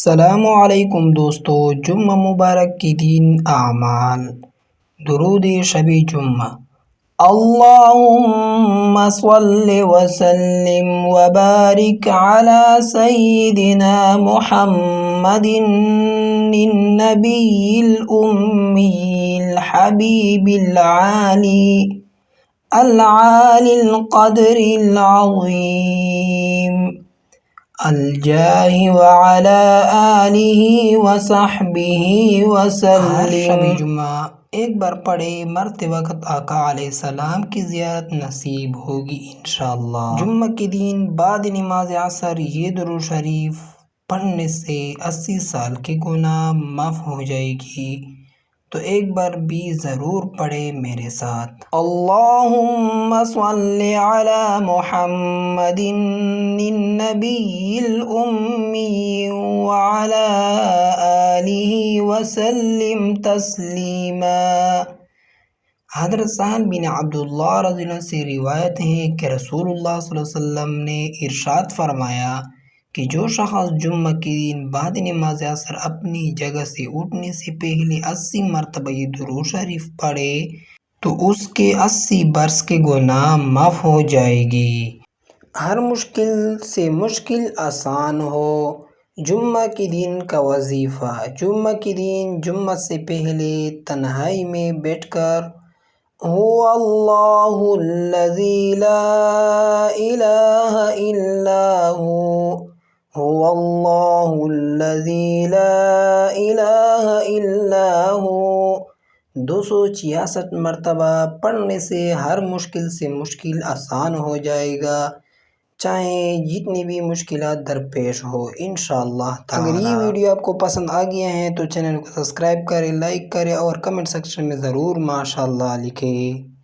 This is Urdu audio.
السلام علیکم دوستو، جمعہ مبارک کی دن اعمال درود شب جمعہ۔ اللہم صل وسلم وبارک علی سیدنا محمد النبی الامی الحبیب العالی القدر العظیم الجاہ وعلی آلہ وصحبہ وسلم۔ شب جمعہ ایک بار پڑھے مرتے وقت آقا علیہ السلام کی زیارت نصیب ہوگی انشاءاللہ۔ جمعہ کے دن بعد نماز عصر یہ درود شریف پڑھنے سے 80 سال کے گناہ معاف ہو جائے گی، تو ایک بار بھی ضرور پڑھے میرے ساتھ۔ اللہم صل علی محمد النبی الامی وعلی آلہ وسلم تسلیما۔ حضرت سہل بن عبداللہ رضی اللہ عنہ سے روایت ہے کہ رسول اللہ صلی اللہ علیہ وسلم نے ارشاد فرمایا کہ جو شخص جمعہ کے دن بعد نماز عصر اپنی جگہ سے اٹھنے سے پہلے 80 مرتبہ یہ درود شریف پڑھے تو اس کے 80 برس کے گناہ معاف ہو جائے گی۔ ہر مشکل سے مشکل آسان ہو۔ جمعہ کے دن کا وظیفہ۔ جمعہ کے دن جمعہ سے پہلے تنہائی میں بیٹھ کر هو اللہ الذی لا الہ الا هو اللہ الذی لا الہ الا هو 266 مرتبہ پڑھنے سے ہر مشکل سے مشکل آسان ہو جائے گا، چاہے جتنی بھی مشکلات درپیش ہو انشاءاللہ تعالی۔ اگر یہ ویڈیو آپ کو پسند آ گیا ہے تو چینل کو سبسکرائب کریں، لائک کریں اور کمنٹ سیکشن میں ضرور ماشاءاللہ لکھیں۔